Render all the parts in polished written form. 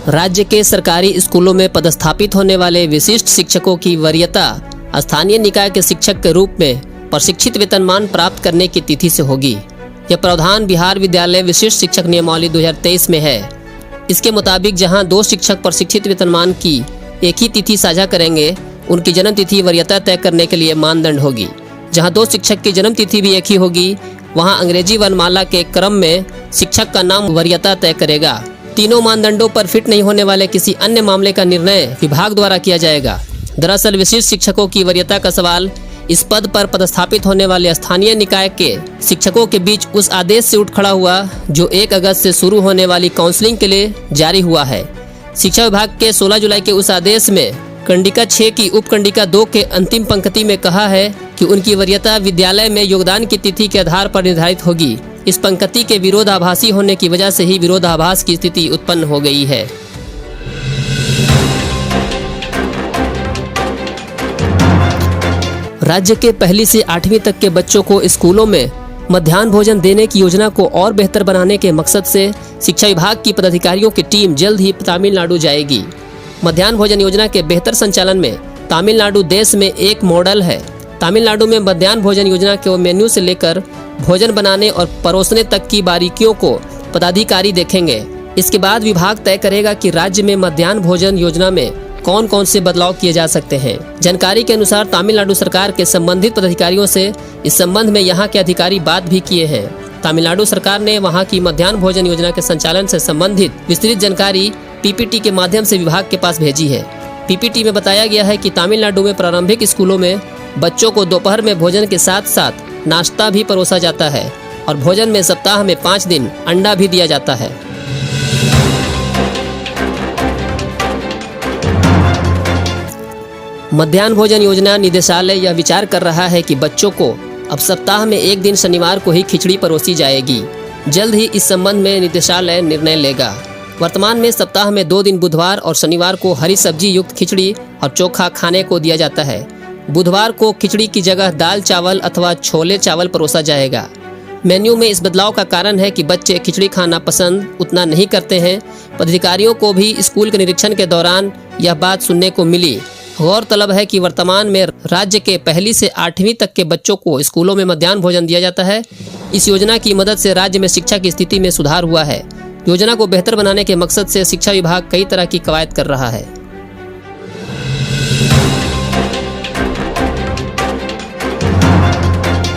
राज्य के सरकारी स्कूलों में पदस्थापित होने वाले विशिष्ट शिक्षकों की वरीयता स्थानीय निकाय के शिक्षक के रूप में प्रशिक्षित वेतनमान प्राप्त करने की तिथि से होगी। यह प्रावधान बिहार विद्यालय विशिष्ट शिक्षक नियमावली 2023 में है। इसके मुताबिक जहां 2 शिक्षक प्रशिक्षित वेतनमान की एक ही तिथि साझा करेंगे, उनकी जन्म तिथि वरीयता तय करने के लिए मानदंड होगी। जहां 2 शिक्षक की जन्म तिथि भी एक ही होगी, वहां अंग्रेजी वर्णमाला के क्रम में शिक्षक का नाम वरीयता तय करेगा। तीनों मानदंडों पर फिट नहीं होने वाले किसी अन्य मामले का निर्णय विभाग द्वारा किया जाएगा। दरअसल विशिष्ट शिक्षकों की वरीयता का सवाल इस पद पर पदस्थापित होने वाले स्थानीय निकाय के शिक्षकों के बीच उस आदेश से उठ खड़ा हुआ जो 1 अगस्त से शुरू होने वाली काउंसलिंग के लिए जारी हुआ है। शिक्षा विभाग के 16 जुलाई के उस आदेश में कंडिका 6 की उपकंडिका 2 के अंतिम पंक्ति में कहा है कि उनकी वरीयता विद्यालय में योगदान की तिथि के आधार पर निर्धारित होगी। इस पंक्ति के विरोधाभासी होने की वजह से ही विरोधाभास की स्थिति उत्पन्न हो गई है। राज्य के 1ली से 8वीं तक के बच्चों को स्कूलों में मध्याह्न भोजन देने की योजना को और बेहतर बनाने के मकसद से शिक्षा विभाग की पदाधिकारियों की टीम जल्द ही तमिलनाडु जाएगी। मध्याह्न भोजन योजना के बेहतर संचालन में तमिलनाडु देश में एक मॉडल है। तमिलनाडु में मध्याह्न भोजन योजना के मेन्यू से लेकर भोजन बनाने और परोसने तक की बारीकियों को पदाधिकारी देखेंगे। इसके बाद विभाग तय करेगा कि राज्य में मध्याह्न भोजन योजना में कौन कौन से बदलाव किए जा सकते हैं। जानकारी के अनुसार तमिलनाडु सरकार के संबंधित पदाधिकारियों से इस संबंध में यहाँ के अधिकारी बात भी किए हैं। तमिलनाडु सरकार ने वहाँ की मध्याह्न भोजन योजना के संचालन से संबंधित विस्तृत जानकारी पीपीटी के माध्यम से विभाग के पास भेजी है। पीपीटी में बताया गया है कि तमिलनाडु में प्रारंभिक स्कूलों में बच्चों को दोपहर में भोजन के साथ साथ नाश्ता भी परोसा जाता है और भोजन में सप्ताह में 5 दिन अंडा भी दिया जाता है। मध्याह्न भोजन योजना निदेशालय यह विचार कर रहा है कि बच्चों को अब सप्ताह में 1 दिन शनिवार को ही खिचड़ी परोसी जाएगी। जल्द ही इस संबंध में निदेशालय निर्णय लेगा। वर्तमान में सप्ताह में 2 दिन बुधवार और शनिवार को हरी सब्जी युक्त खिचड़ी और चोखा खाने को दिया जाता है। बुधवार को खिचड़ी की जगह दाल चावल अथवा छोले चावल परोसा जाएगा। मेन्यू में इस बदलाव का कारण है कि बच्चे खिचड़ी खाना पसंद उतना नहीं करते हैं। पदाधिकारियों को भी स्कूल के निरीक्षण के दौरान यह बात सुनने को मिली। गौरतलब है कि वर्तमान में राज्य के 1ली से 8वीं तक के बच्चों को स्कूलों में मध्याह्न भोजन दिया जाता है। इस योजना की मदद से राज्य में शिक्षा की स्थिति में सुधार हुआ है। योजना को बेहतर बनाने के मकसद से शिक्षा विभाग कई तरह की कवायद कर रहा है।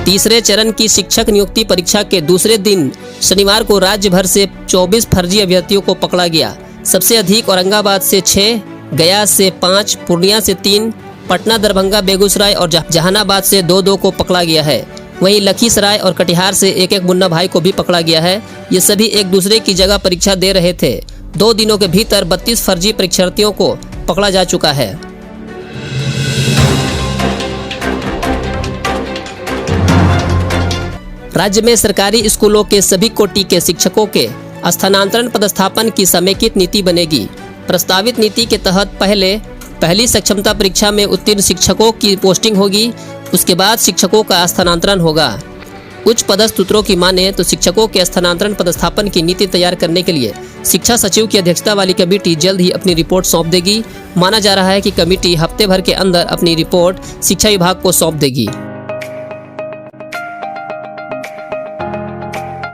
तीसरे चरण की शिक्षक नियुक्ति परीक्षा के दूसरे दिन शनिवार को राज्य भर से 24 फर्जी अभ्यर्थियों को पकड़ा गया। सबसे अधिक औरंगाबाद से 6, गया से 5, पूर्णिया से 3, पटना, दरभंगा, बेगूसराय और जहानाबाद से 2-2 को पकड़ा गया है। वहीं लखीसराय और कटिहार से 1-1 मुन्ना भाई को भी पकड़ा गया है। ये सभी एक दूसरे की जगह परीक्षा दे रहे थे। 2 दिनों के भीतर 32 फर्जी परीक्षार्थियों को पकड़ा जा चुका है। राज्य में सरकारी स्कूलों के सभी कोटि के शिक्षकों के स्थानांतरण पदस्थापन की समेकित नीति बनेगी। प्रस्तावित नीति के तहत पहली सक्षमता परीक्षा में उत्तीर्ण शिक्षकों की पोस्टिंग होगी। उसके बाद शिक्षकों का स्थानांतरण होगा। उच्च पदस्थ सूत्रों की माने तो शिक्षकों के स्थानांतरण पदस्थापन की नीति तैयार करने के लिए शिक्षा सचिव की अध्यक्षता वाली कमेटी जल्द ही अपनी रिपोर्ट सौंप देगी। माना जा रहा है कि कमेटी हफ्ते भर के अंदर अपनी रिपोर्ट शिक्षा विभाग को सौंप देगी।